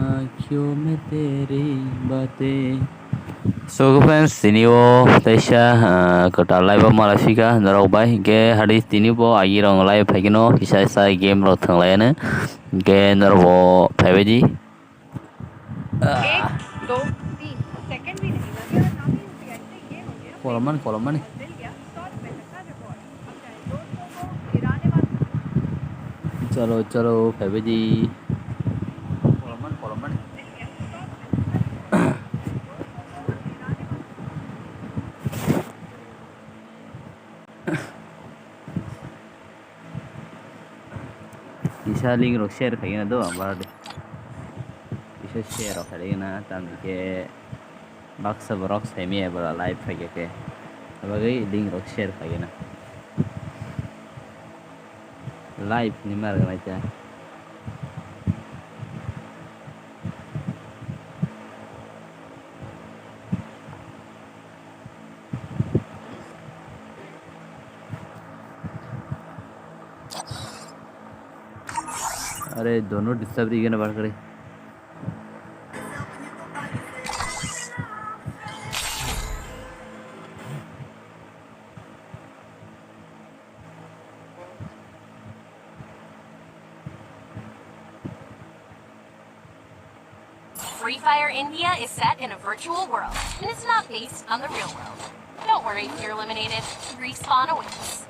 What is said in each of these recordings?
आँखों में तेरी बातें. So friends, sini bo taisa kota live Malaysia narok bai ke hadis sini bo agi rong live phagino kisa sa game rok thanglaina ke narbo phaibeji. एक दो तीन second भी नहीं लगे और ना ही UPI से ये हो गया Kolaman मिल गया 100 रुपए तक का रिवॉर्ड अब चाहे दोस्तों को किराने वाले chalo chalo phaibeji. Kolaman. मिल गया 100 रुपए तक का रिवॉर्ड दोस्तों को किराने वाले Kisa link rok share khaina do ambar de. Kisa share rok khaina tam ke baksa borok semi abara live phage ke. Abagai link rok share khaina. Live ni mar gana cha. अरे दोनों disturb रही है ना बात करे. Free Fire India is set in a virtual world, and it's not based on the real world. Don't worry if you're eliminated. Respawn awaits.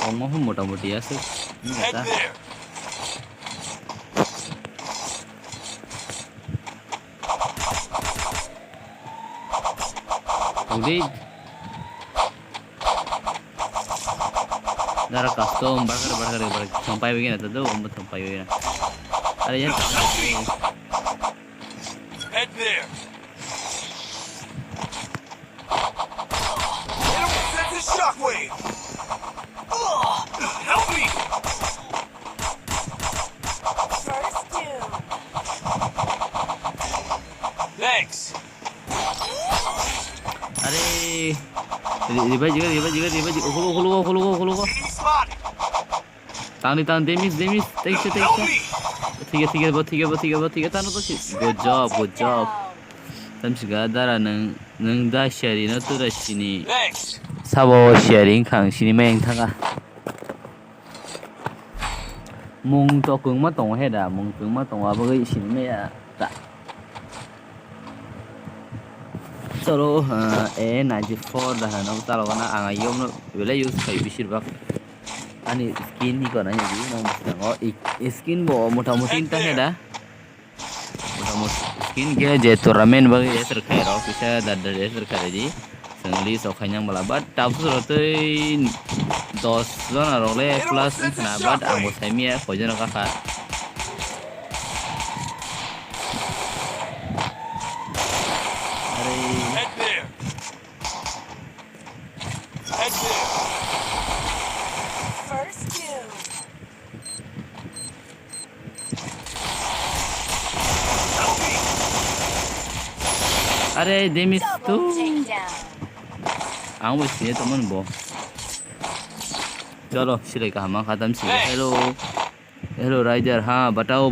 Ngomong motamoti ya sih. Ini kata. Udah. Nara custom bakar sampai begini tuh sampai begini. Ada yang Head there. Set the shockwave. Help me. First doom. Thanks. अरे revise खुलो Enemy spotted. तान demise ठीक है तानो तो good job tamsiga dara nang da sharing na to rashini Thanks. sabo sharing khang sini meng thanga mung to kung ma tong he da mung kung ma tong wa ba gi sini me ya ta chalo A94 da na ta lo na anga yom no bele use kai bisir bak ani skin ni ko na ni no mo skin bo motamoti ta he da skin ke je turnamen bagi eser khairo bisa dadar eser khareji sengli sokhanyang balabat tapsu rotei 10 jon arole plus nabat amo semia kojon kakak Head there. Head there. First doom. Help me. अरे देमिस तो Double takedown. आऊं बस ये तो मन बो चलो सिले का हम खत्म सी हेलो राइडर हाँ बताओ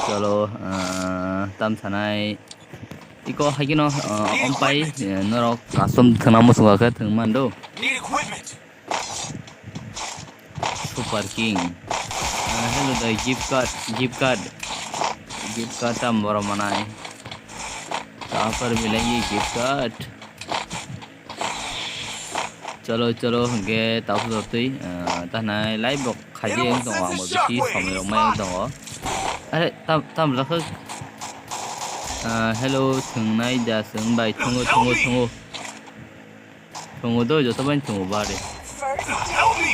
चलो तम थानाय इको हागिनो अम्पाई नरो कासम थना मुसुगा का थंगमान दो Need equipment. Super king hello the gift card तम बरो मनाए कहाँ पर मिलेंगे गिफ्ट कार्ड चलो गे ताऊ दोती तानाय लाइव खाजे yang dong ang bisi samai romai yang dong अरे tam lakh hello thungnai da sungbai thungo do jo taban thungo bare First Help me.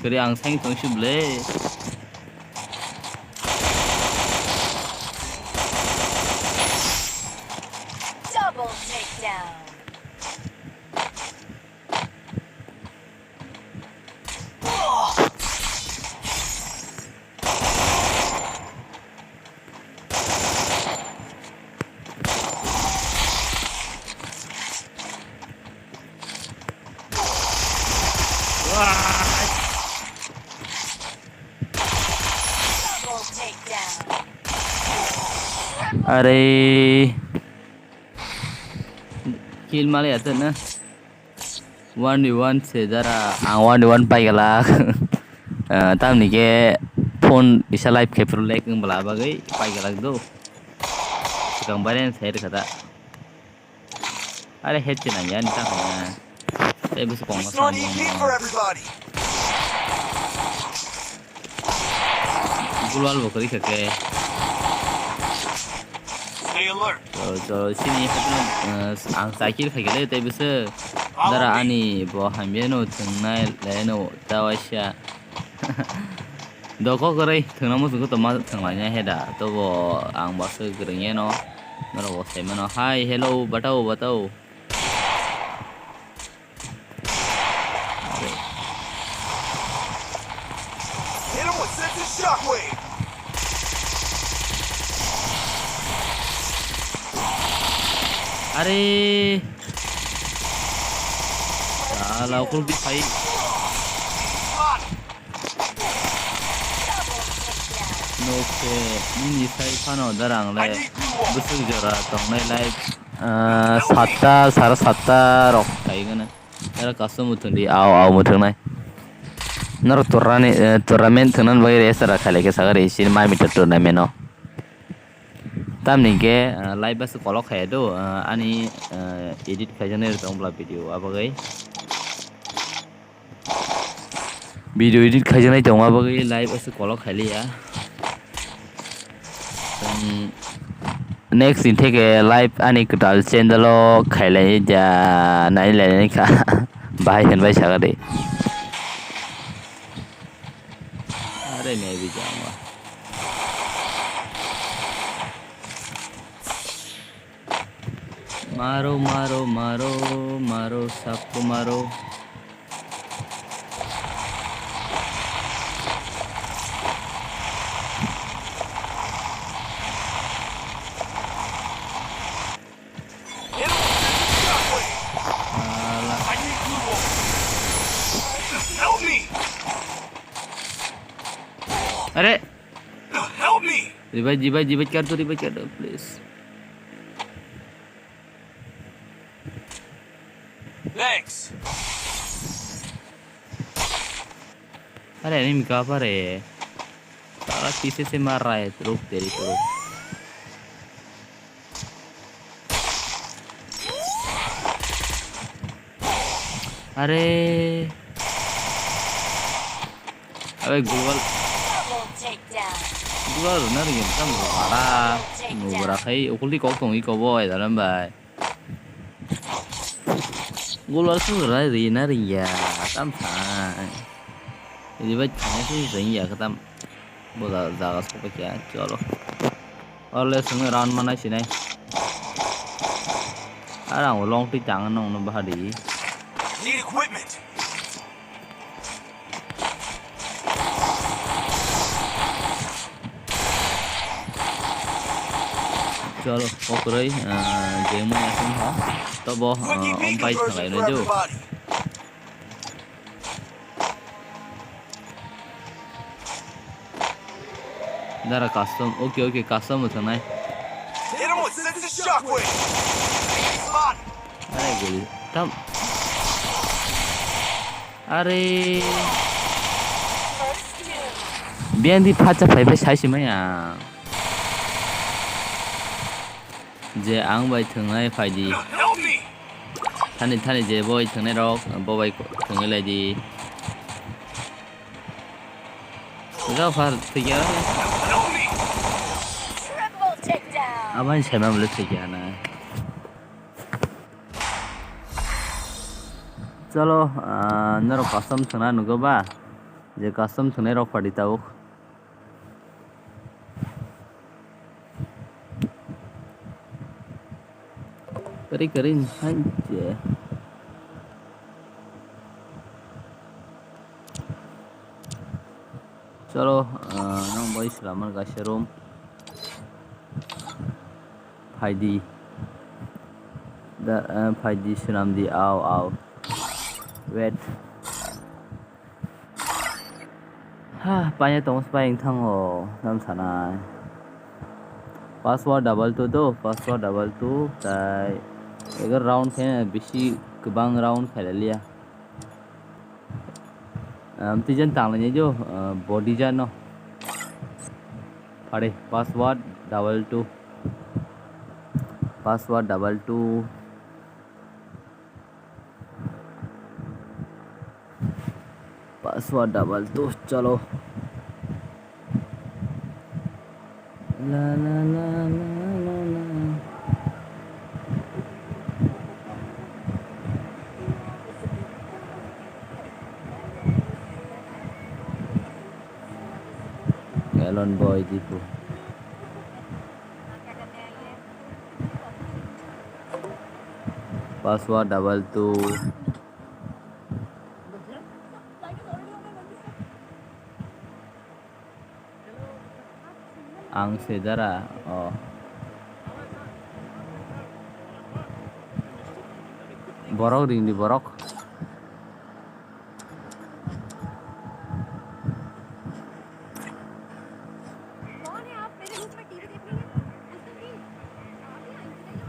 kere ang sang thong shuble double takedown. अरे kill malah ya tuh nah 1v1 से जरा 1v1 पाई गला तब निके phone इसा live capture लेकिन बला बागै पाई गला दो sekarang bareng saya kata ada head cina ya nih tak saya bisa It's kongkos not EP for everybody. gulwal bokori kake Stay alert. so sini ang sakit kagele tapi bisa dara ani bo hambiano tengnai leno tawasya doko korai tengna musuh ko toma tenglanya heda to bo ang basu gerengnya no naro bo semano hi hello batao Hit him with sensitive shockwave. अरे साला उकुल भी भाई नोके mini Sai खानो दरांग ले बुसुक जरा तंगने live 7टा 7:30 रok थाइगोन era कासो मुथुंदी आव मुथुंनाय नर टुर्नामेंट थनन बाय रेसरा खालेके सागर एसिन माइ मिटर tournament no tamni ke live bas kolok hai do ani edit khaijane tongla video abagai video edit khaijane tong abagai live bas kolok khali ya next in take live ani ktal channel lo khailai ja nai lai ka bai hen bai sagade are ne bi jaunga मारो मारो मारो मारो सबको मारो Hit him with sensitive shockwave. I need blue wall. Help me. अरे Help me. Revise कर दो please Thanks. अरे एनिमी कहाँ पर है साला पीछे से मार रहा है रुक तेरी तो अरे अबे Double takedown. gua na rin kam para ngura kai ukuli kok tong iko boy dalam bay gua su ra ri na ri ya tam sa jadi baik kayaknya sih ring ya ketam bola jaga sopa kya chalo और ले संग round मना सिने आरा वो long T चांग नong न bahadi Need equipment. चलो ओकरई game में ऐसे था तो वो Quick EP हम पाइस conversion लगाई for ना जो everybody. Dara custom okay custom होता ना Hit him with sensitive shockwave. Spot. अरे गोली तब अरे First two. बिहान दी फाचा फाइव साइज में या जे आंग बाई थंगनाय फाइदी Help me. थाने जे बय थंगनाय रक बबाय थंगै लायदि गा फार थैया Help me. Triple takedown. आबान सेमा मले थैया ना चलो नरो कसम थंगना नुगबा जे कसम थंगनाय रक फाडी ताऊ करीन हंजे चलो नong boy selamat kasih rom फाइदी दा फाइदी सुनाम दी आओ वेट हाँ पानी तो उस पानी थंगो नम सना password double two to password double two tai egar round khaina bisi gobang round khailaliya tijan tanglani jo body jano pare password double two password double two password double two chalo la la la la la la Galon boy gitu. Password double two. Ang sedara. Oh. Borok ding di borok. कौन है आप मेरे room में TV देख रही हैं उसने भी अभी आई थी ना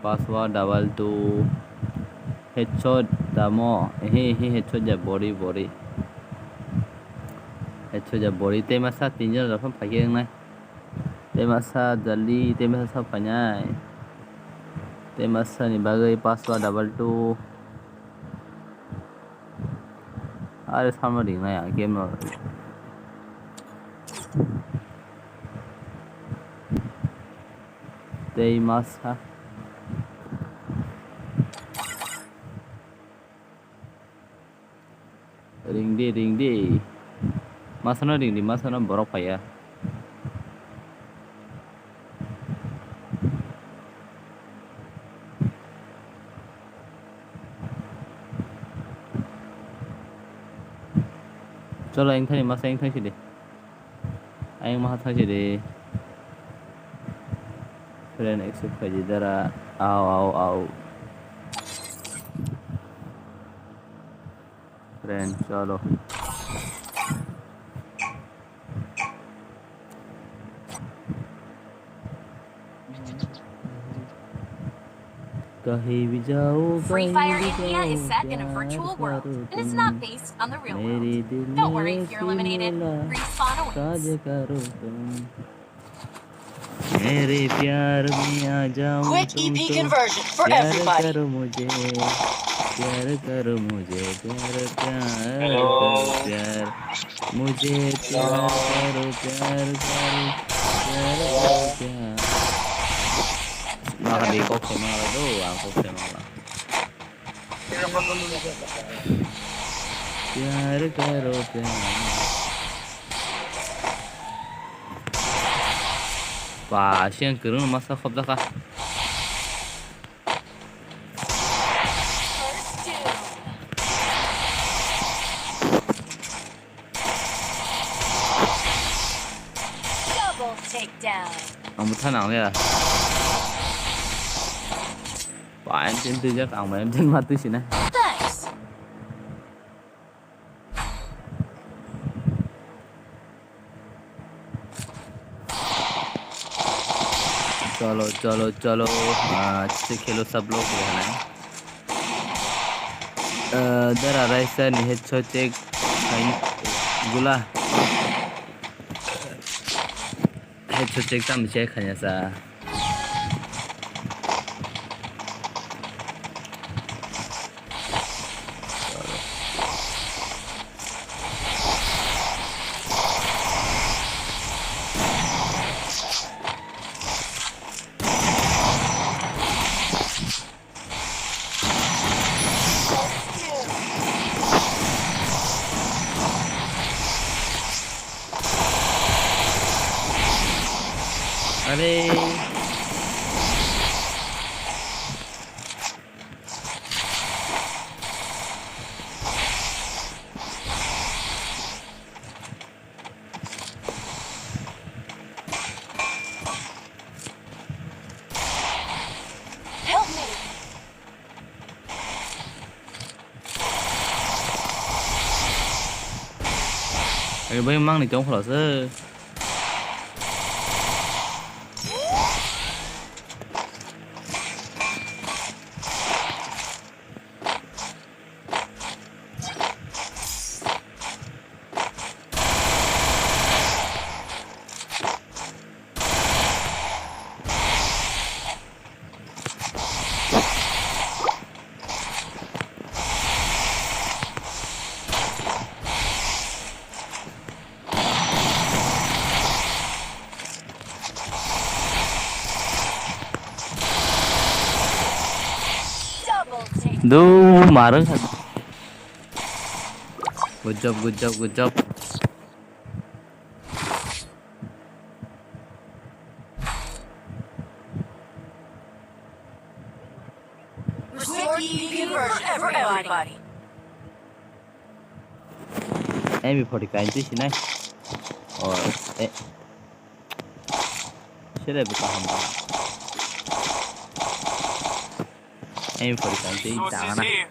Password double two. Headshot damo. Headshot ja body. Headshot ja body. Temasa tinjau dapat pakai yang lain. Temasa jali. Temasa panjai. Temasa ni bagai password double two. Ada sama ding lah ya game lo. Temasa. Ring di. Masana ring di masana borok paya. Chalo anh thấy masa anh thấy gì đi. Anh mah thấy gì đi. Friend accept kaji dara. Au. Friend chalo. कहीं भी जाओ Free Fire India is set in a virtual world and is not based on the real world. Don't worry if you're eliminated. Respawn awaits. करो तुम मेरे प्यार में आ जाओ Quick EP conversion for everybody. करो मुझे प्यार मुझे प्यार मुझे प्यार Malah di kok malah doang kok malah. Pyar karo pyar. Wah, siang kerun masa khop dah kah? Double takedown. Ông thân nào đây à? Wah, em tin tư chắc ông mà em tin mặt tư xin này. Thanks. चलो अच्छे खेलो सब लोग रहना है दर आ रहा है sir निहित सोचे गुला है सोचे काम चेक खाने सा अरे Help me. Bây mang này chống Chwlasa Duh, marah kan. Good job, good job, good job. Restore EV conversion for everybody. Em bị phổi cái chứ xin này. Sẽ là bị hầm ba. Em phổi cái chứ Sources chẳng à. here.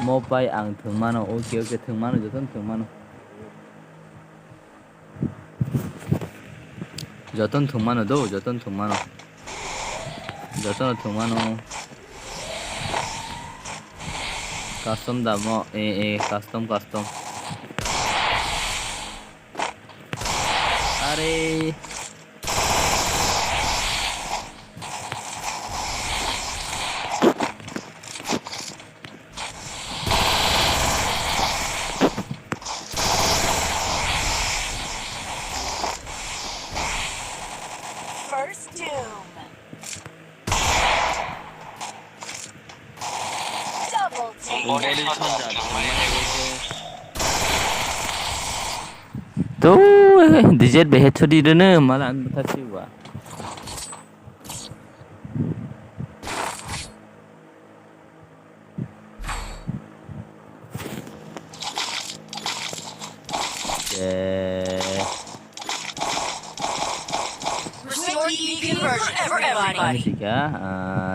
Mobile ang thường mano, okay, thường mano, jatuh thường mano. Jatuh thường mano do, jatuh thường mano. Jatuh thường mano. Custom damo, custom. Are. First doom. Double take. Tuh, dijet behet di dana malah antar siwa. Restore EV conversion for Ini everybody. sih ya,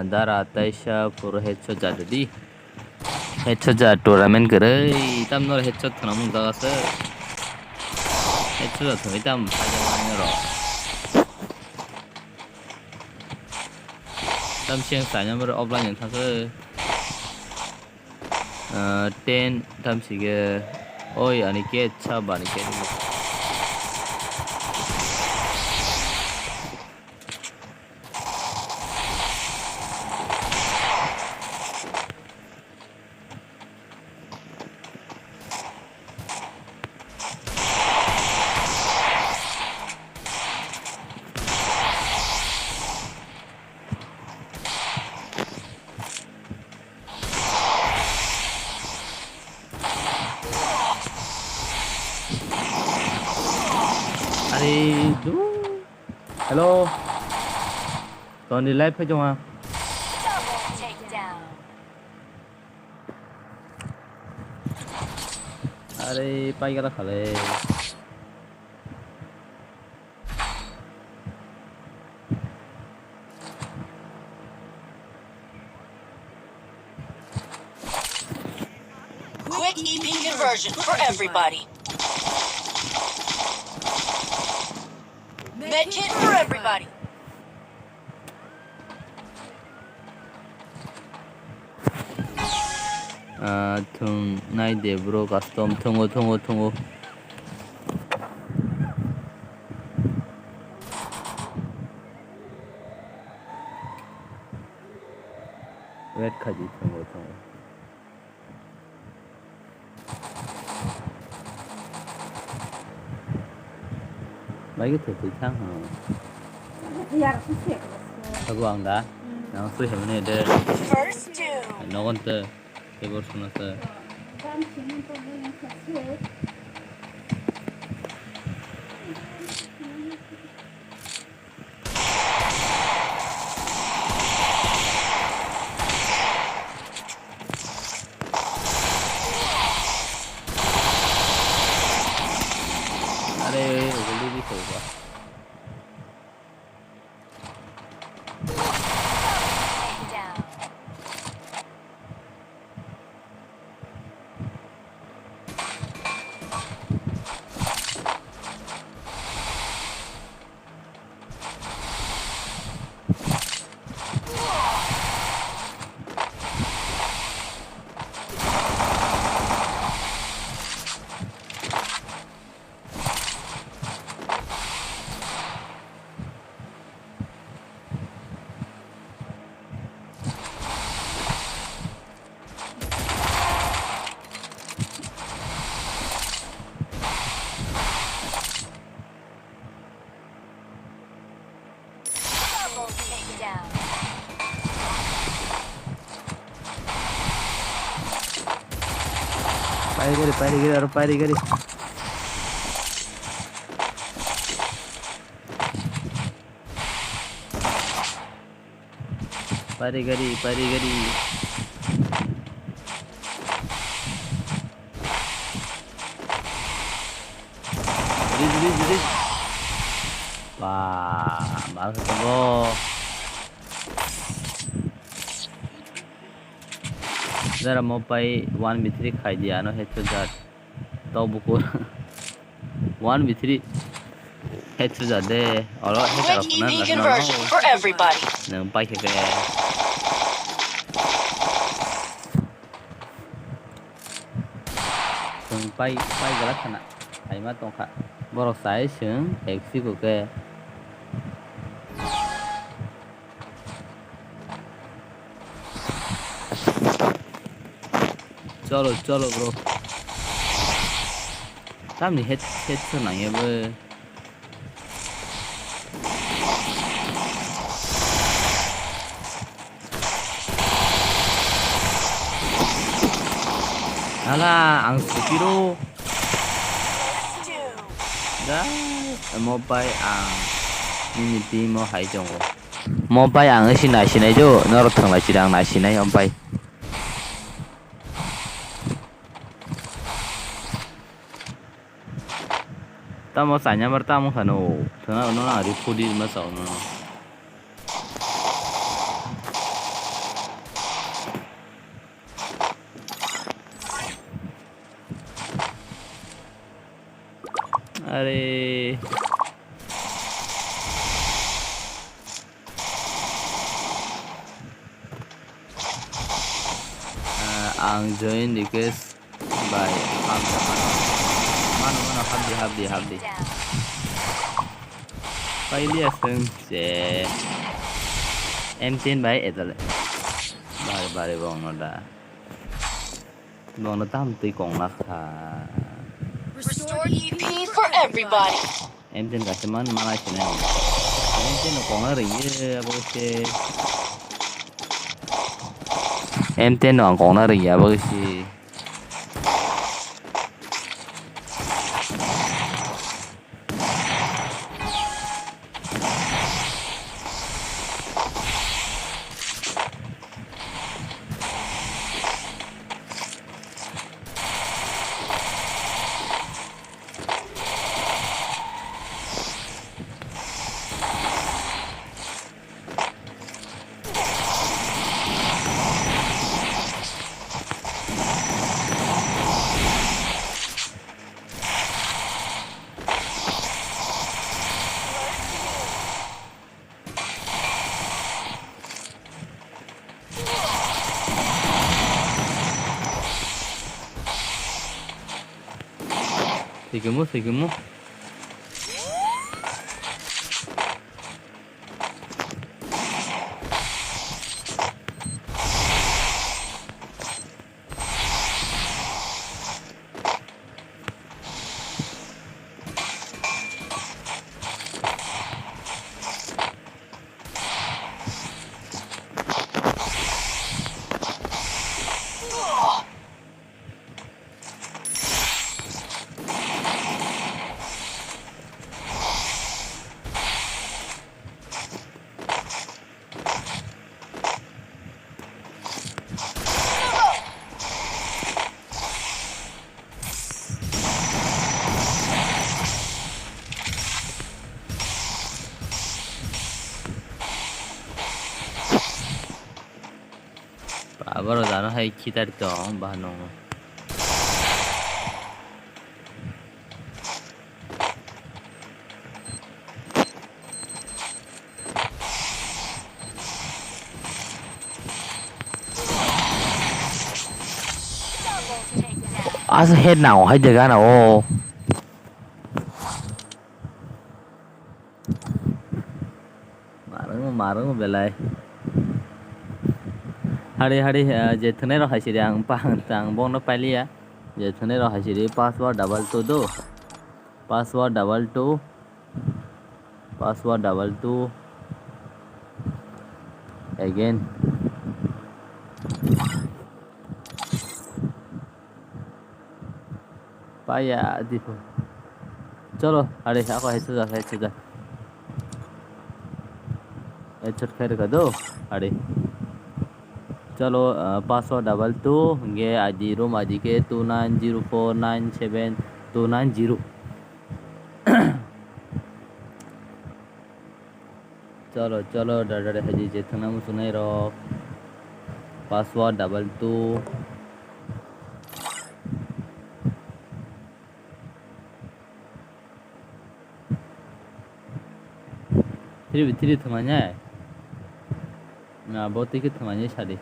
darah Taisha pura headshot jadi. Headshot jadi turnamen kere, hitam nol headshot namun dah se. Headshot tu hitam saja mana ro. Hitam siang saya ber offline yang thase. 10 hitam sih ke. Oh ya, ni ke अच्छा bani ke. Hello. Còn đi live phải không ạ? Double takedown. Are paigara khale. Quick EV conversion for everybody. Medkit for everybody. Thung nai de bro custom thungo. Wait khaji thungo. Mấy cái thứ khác hả? Aku angga, nang tu hemen ada, First doom. no one tu, keyboard sana tu. Are, ugly di tu. Takedown. gari. Pari gari. Jadi. Wah, malah ketemu. Zara mau pai 1v3 khai diya no headshot jar. Tau buku 1v3 headshot jar de. Olo headshot Quick na EP na conversion for everybody. nang pai ke. Sung pai galak kana. Ai ma tong kha. Borok sai sung exi ko ke. Chalo bro. Tam ni head so nang ye bơ. Ala ang supiro. First two. Da mo pai ang ni ti mo hai jong ko. Mo pai ang sinai jo no ro thang la chirang na sinai om pai. Tamo sanya bertamu kanu, tengah ono na ripudi masa ono. Are. Ang join request by mana habdi. Pahili aseng je. Em tin bai etale. Bare bong no da. Bong no tam tui kong na kha. Restore EP for everybody. Em tin ka seman mana sine. Em tin no kong na ri ye abo se. Em tin no kong na ri ya abo se. Seguimos. Baru dano hai kita dong bahanong. Asa head nào hay jaga nào. Marung belai. Hari je thane ro hasiri ang pang tang bong no pali ya. Je thane ro hasiri password double two again. Paya tipo. Chalo, अरे aku headshot. Headshot खाएर का दो, अरे. चलो password 22 गे आजी room आजी के 2904972990. चलो डर हजी जेतना मुसुनाई रो. पासवर्ड 22. थ्री थमाnya है. Nah, बहुत ही थमाnya शादी.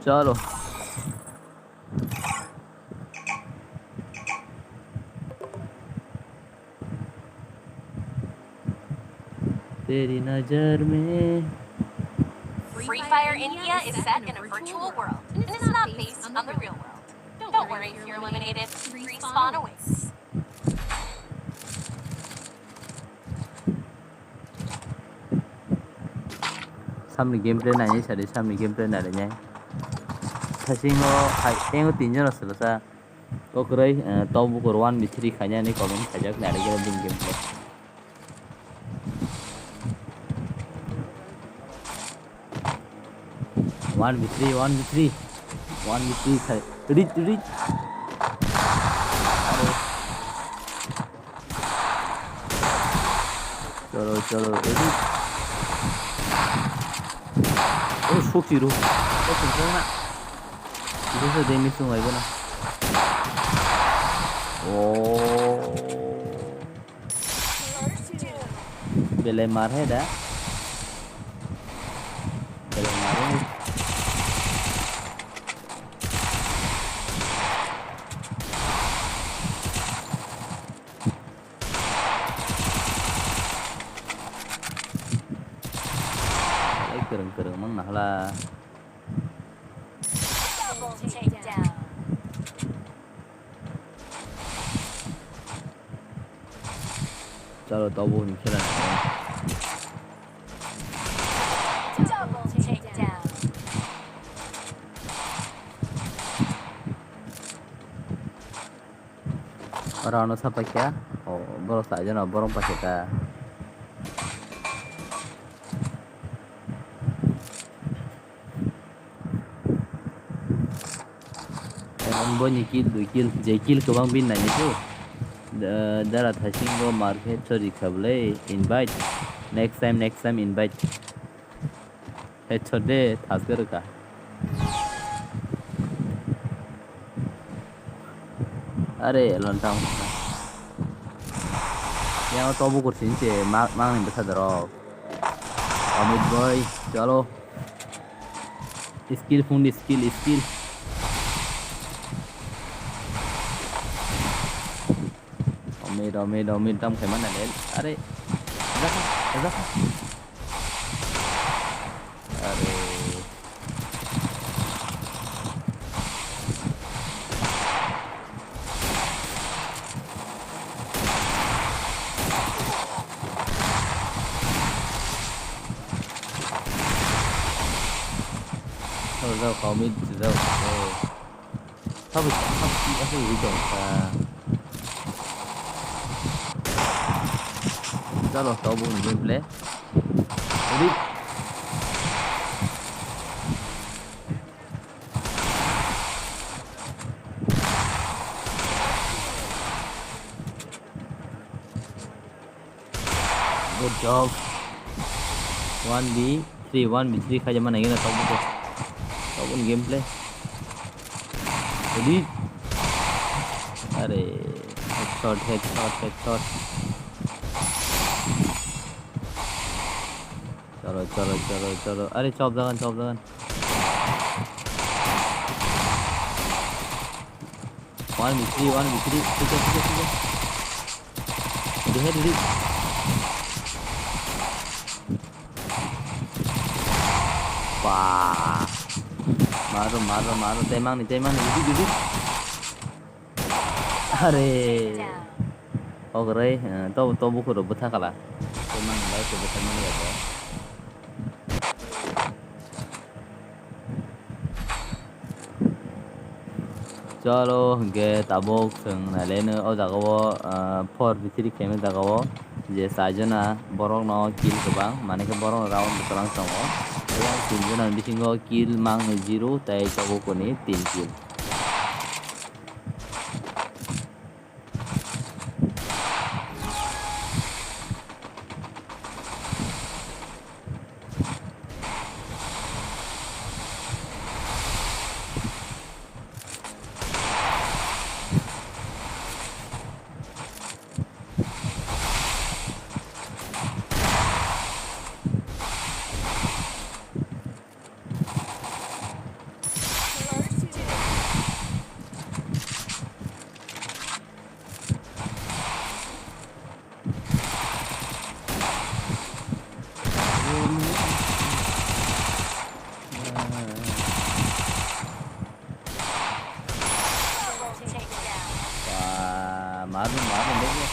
चलो तेरी नजर में Free Fire India is set in a virtual world, and it's not based on the real world. Don't worry if you're eliminated. Respawn awaits. सामने गेम प्ले नायनि सादे सामने गेम प्ले नायनि सासिङो एङो तीनजन असलो सा ओकरै तब को 1v3 खा냐 नि कमेन्ट खाजाक नायले गेम प्ले 1v3 खाय रिच चलो रिच 속지로 괜찮아. 이래서 데미지 많이 보나. 오. बेले मार है दा. बेले मार है. Kereng mang nah lah. चलो तो वो नहीं खेला orang nusa pakai oh boros aja no borong pakai ta bonyi kill 2 kill j kill kebang bin nanya tuh darat hasing go market sorry kable invite next time invite headshot de tasker ka अरे लंटाम यहाँ तो वो कुछ नहीं है मांग नहीं बता दरो अमित भाई चलो स्किल फुंड स्किल अमित दम खेमन ना ले अरे ऐसा अरे rau khẩu mít rau sao bị cái gì vậy ra rồi tao buồn game play đi good job 1v3 khai zaman này là tao buồn Open gameplay. Jadi, अरे headshot. चलो. अरे chop दगन. 1v3. ठीक है. Ready. Wah. मारो तेमांग नहीं दीदी अरे ओकरे तो बुको रो बथा कला तेमांग लाइ तो बथा नहीं आता chalo hingke tabok chwng naileno o jaga o 4v3 khaimai jaga o je chaijona borok no kill kwbang mane khe borok no round kwbang tongo eyang 3 jona ni bisingo kill mang 0 tei tabuk ni 3 kill. Maafin deh.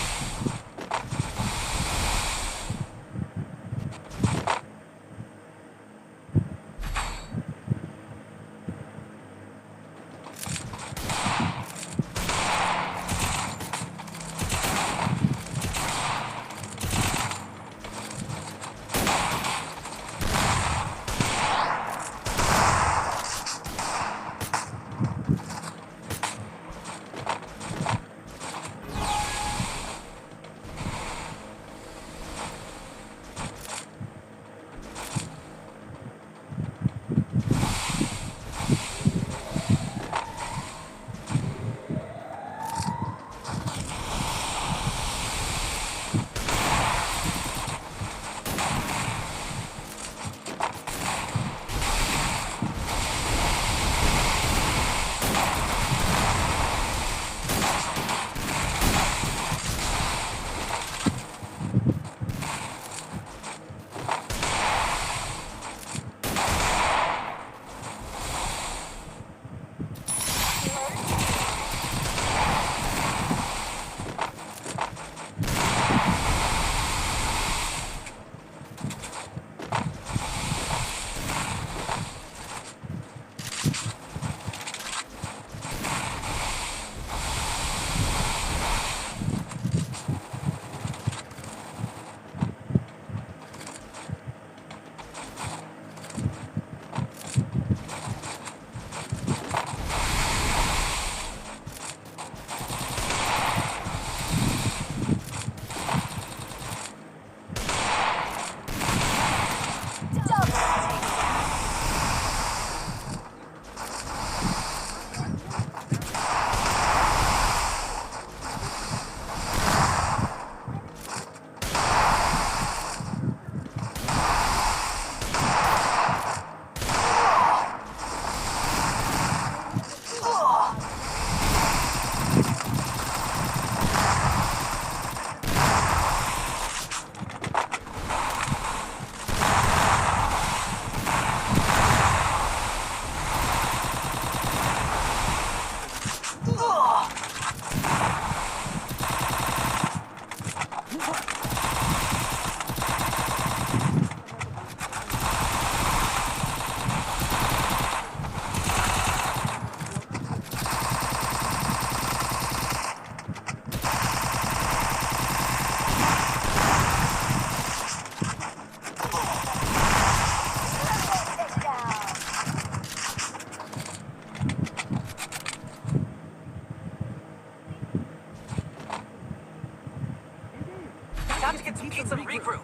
Time to get some pizza and regroup.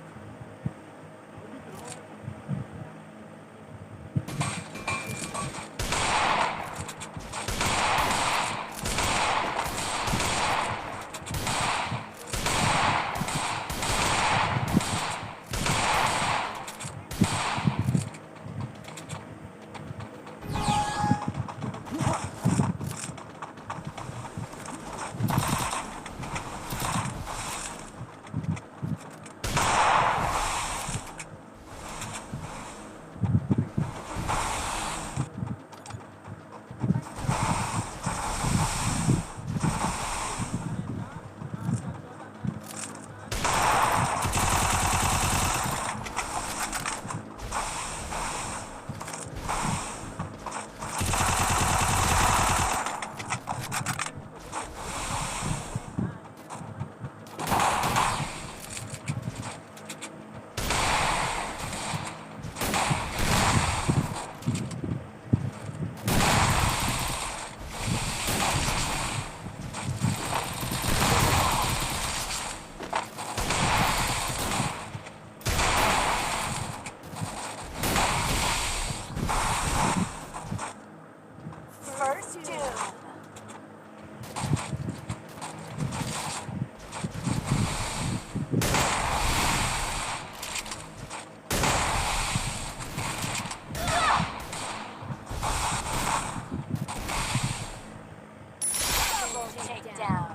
takedown.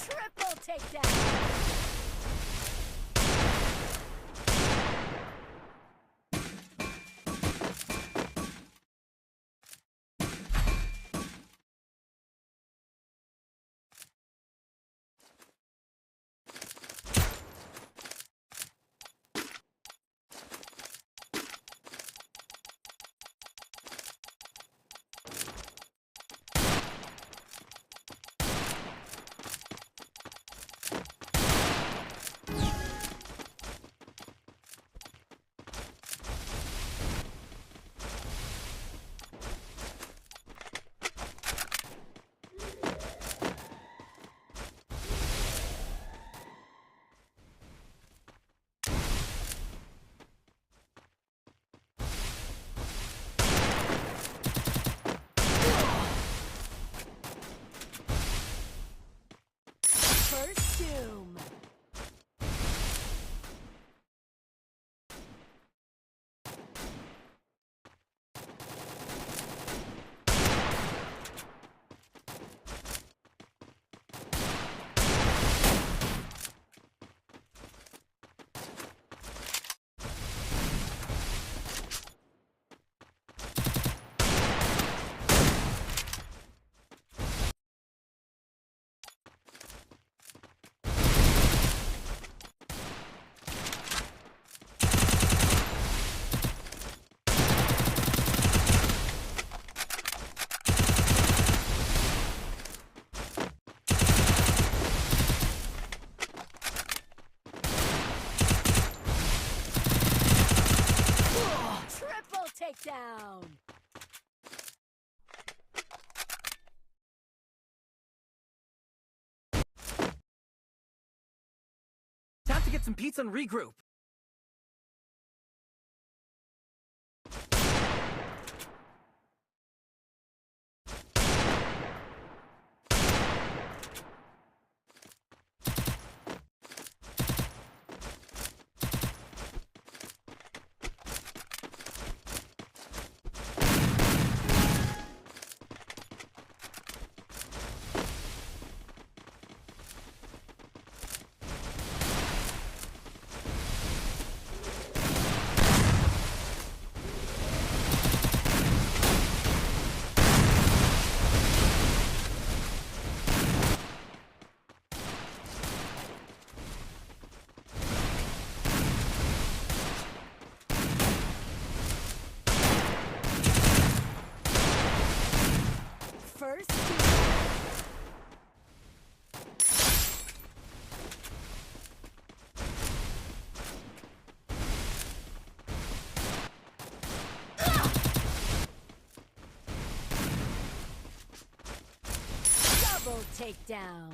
Triple takedown. First doom. Triple takedown. Time to get some pizza and regroup. First doom. Double takedown.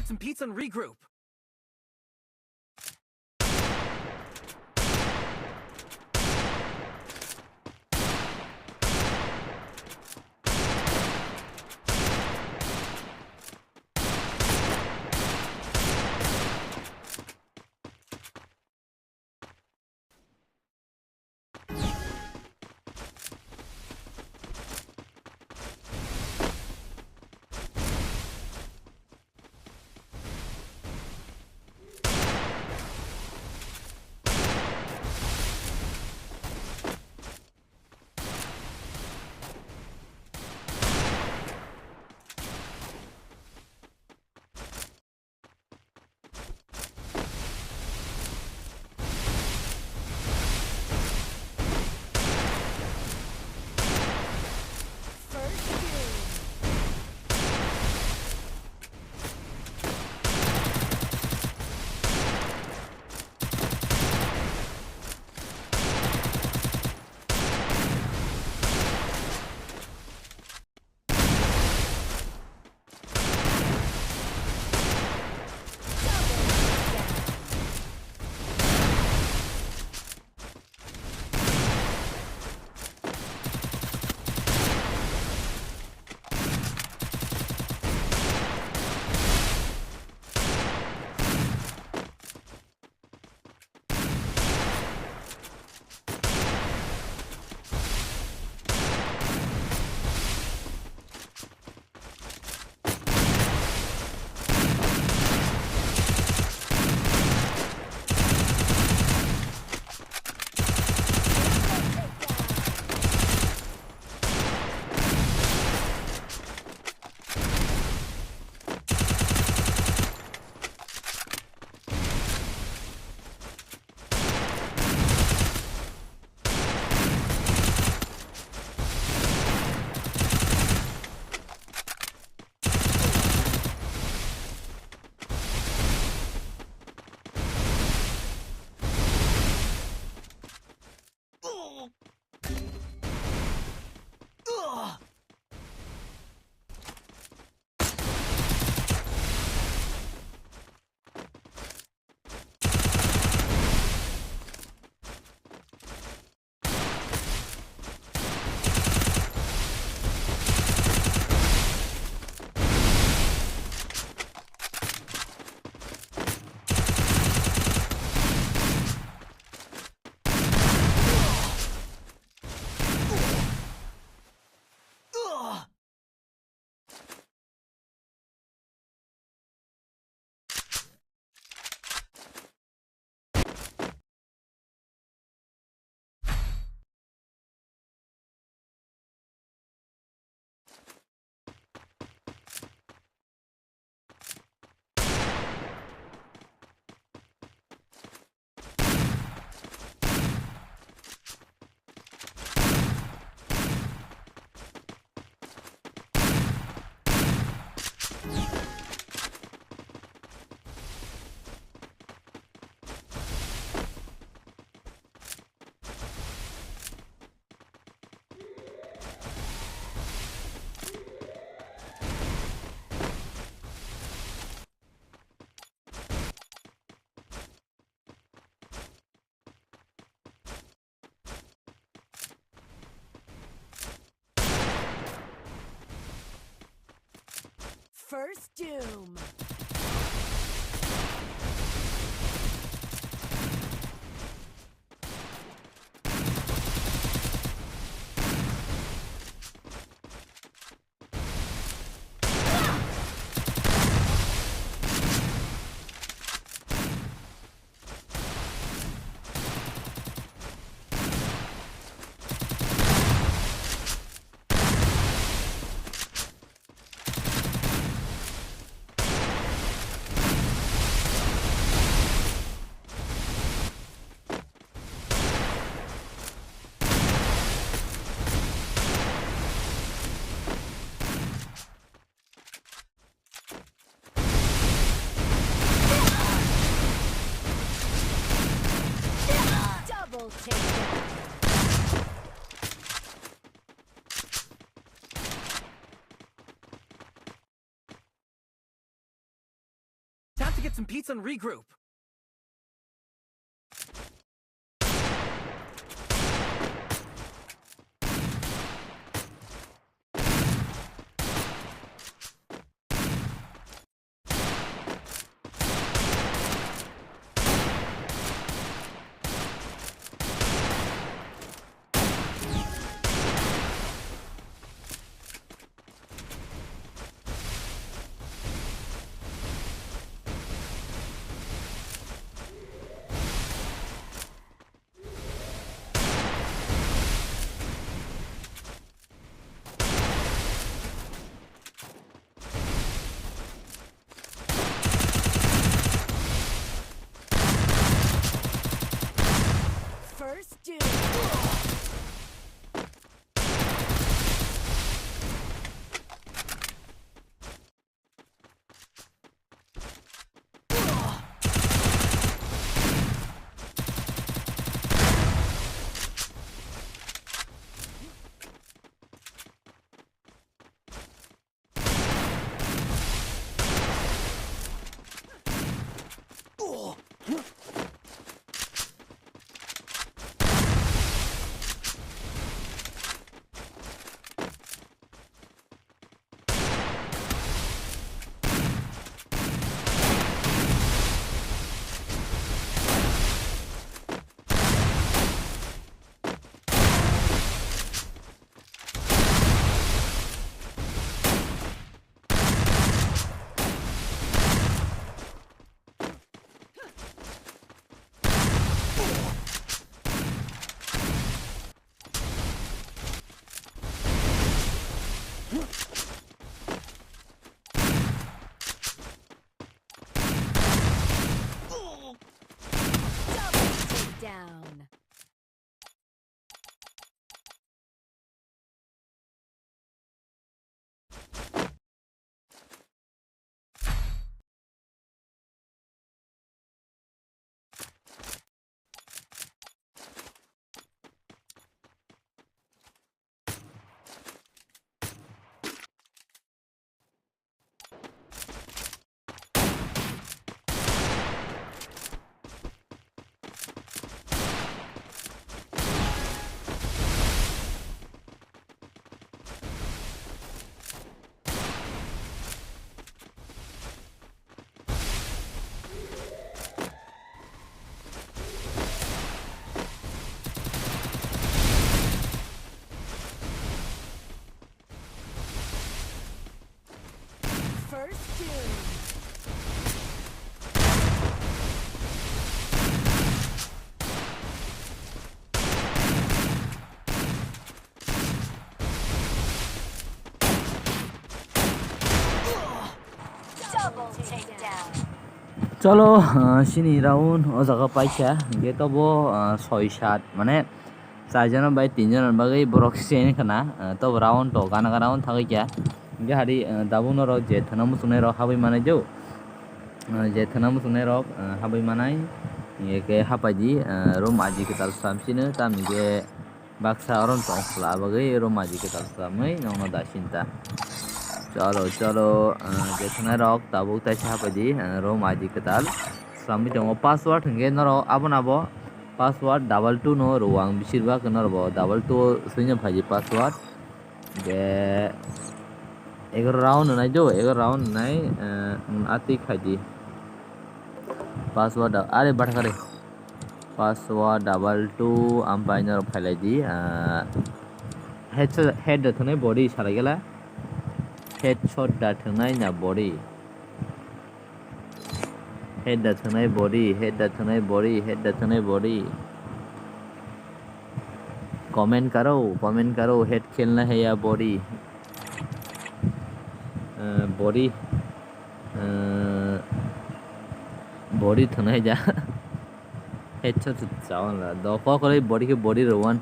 get some pizza and regroup. First Doom. Double takedown. get some pizza and regroup. First doom. Down. First doom. Double takedown. চলো sini round o jaga paisa ge tobo 6-7 mane 4 jon bai 3 jon bagai borok sen kana to round to gana round thagai kya ge hari dabuno rok je thana musune rok habai manai jau je thana musune rok habai manai ye ke hapaidi rom aji ke tal samsine tam ge baksa oron tongfla bagai rom aji ke tal samai nono da sinta chalo je thana rok tabuk tai hapaidi rom aji ke tal sami tongo password nge noro abonabo password 22 no roang bisirba kenarbo 22 sunya phaji password ge 11 round nai jo 11 round nai ati khaji password are bathakare password 22 ampai nor phailai di head da thane body sarai gela headshot da thanai na body head da thanai body head da thanai body head da thanai body comment karo head khelna hai ya body body body thanai ja headshot chawan la do ko kore body ke body rowan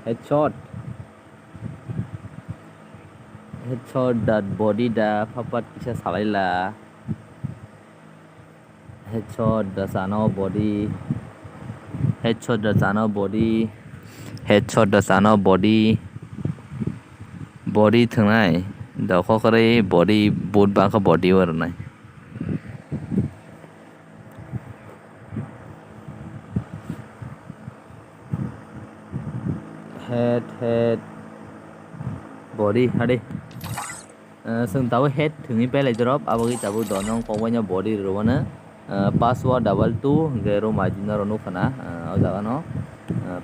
headshot that body da papat kisa salaila headshot da sano body headshot da sano body headshot da sano body body thanai da ko kore body boot ba ka body war nai head body hadi sung tahu head thungi pele drop abagi tabu donong kongwanya body rowana password double 2 gero majina ronu kana jaga no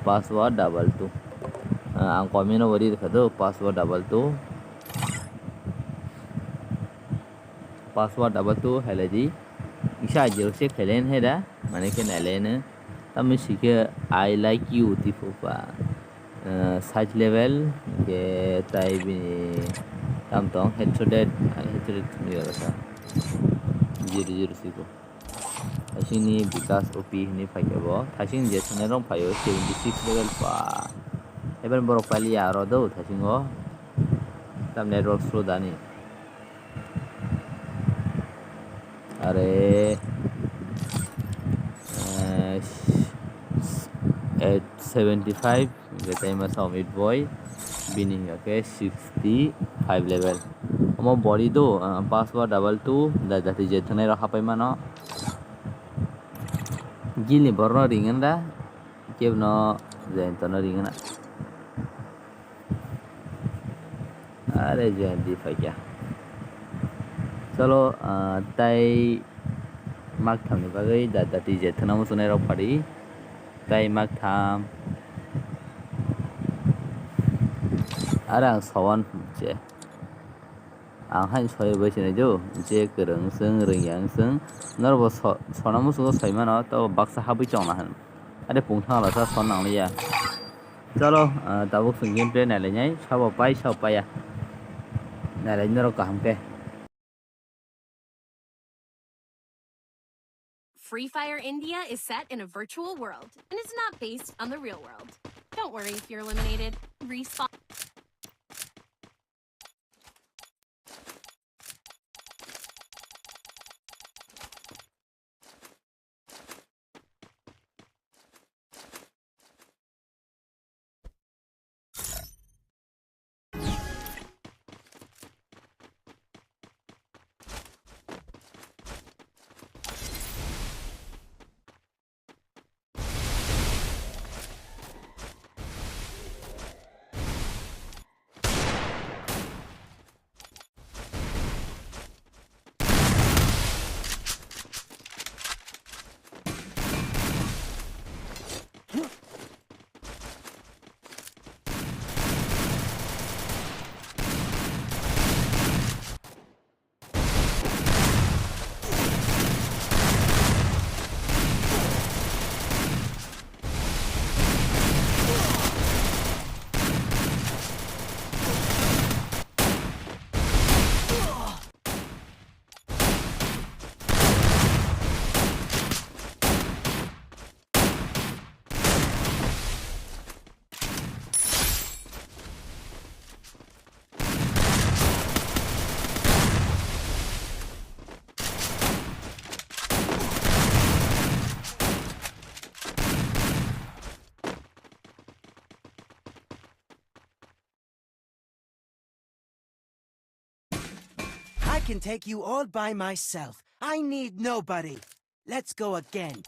password double 2 ang komino body khado password double 2 password double 2 heladi isa 06 helen heda mane ke nalene tamu sike I like you tifupa size level ke tai bi tam tong headshot ni rasa 006 Thasing because OP ni paikabo thasing je thane rong payo 76 level pa even borok pali aro do thasing o tam network slow dani are 875 the time of mid boy bini okay 65 level omo body do password double 2 da jati je thane ra hapai mano gini borno ringen da kebno zain tono ringen are zain di fakya chalo tai mak thamni bagai da jati je thana mo sunai ra phari tai mak tham arang sawan je ang hain soi baisine jo je kereng seng rengyang seng narbo sonamu sugo saimano to baksa habi chongna han ade pungthang la sa sonang liya chalo tabuk sung gameplay na le nyai sabo pai sao paya na le nero kaham ke Free Fire India is set in a virtual world and is not based on the real world. Don't worry if you're eliminated. Respawn. I can take you all by myself. I need nobody. Let's go again.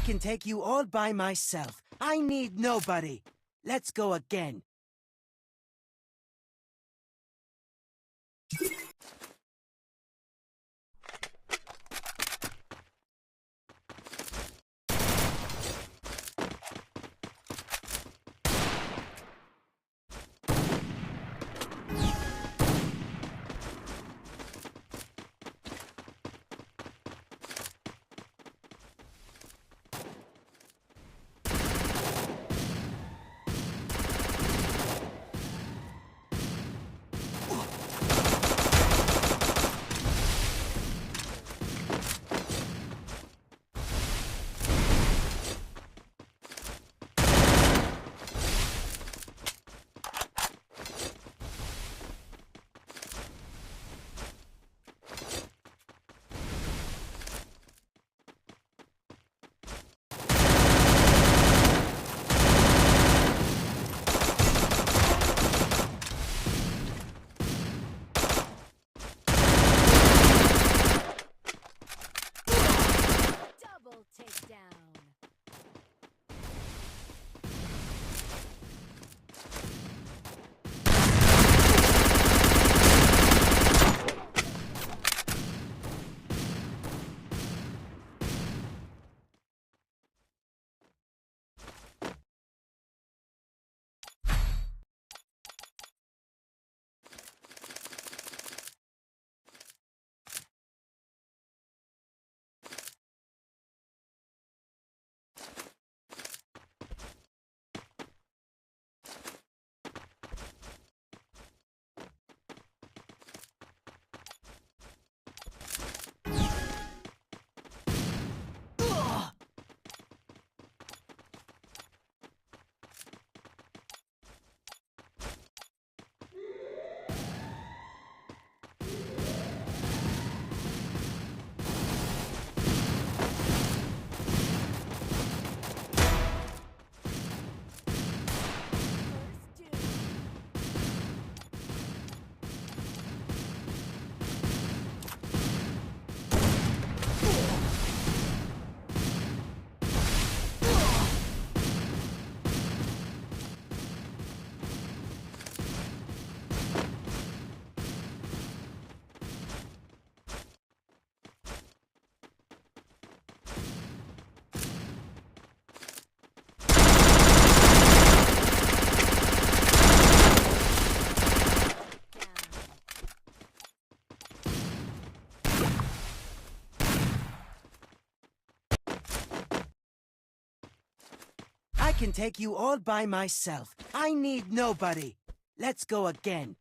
can take you all by myself. I need nobody. Let's go again. Double takedown. First doom. I can take you all by myself. I need nobody. Let's go again.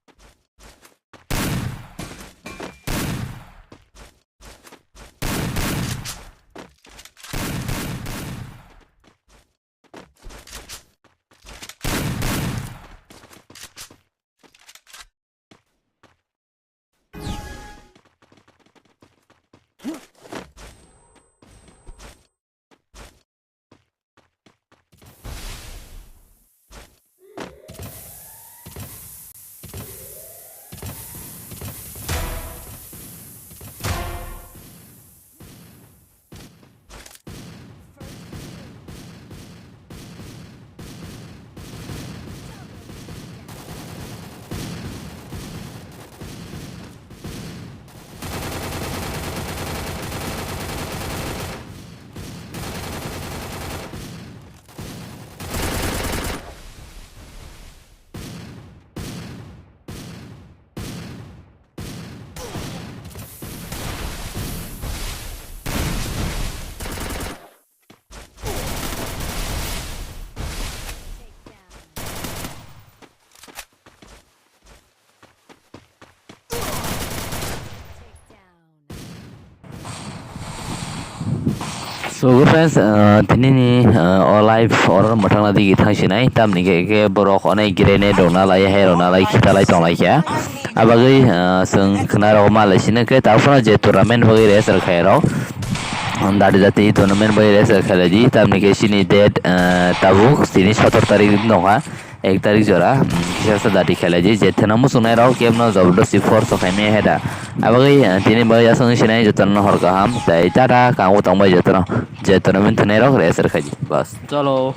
So good friends, tinini all life or matang lagi kita sinai tam ni ke borok onai Garena dona lai hero na lai kita lai tong lai ya. Abagai seng kenara omal sini ke tahu pernah je turnamen bagi racer hero. Dari jati turnamen bagi racer hero ji tam ni ke sini dead tabuk sini 17 tarik nonga 1 tarik jora kisah sedari hero ji je tenamu sunai rau game na jabdo si force of eme heda. Abagi tini bagai asung sini jotono hor kaham. Tai tara kamu tong bagai jotono. Jotono min tunero reser kaji. Bas. Chalo.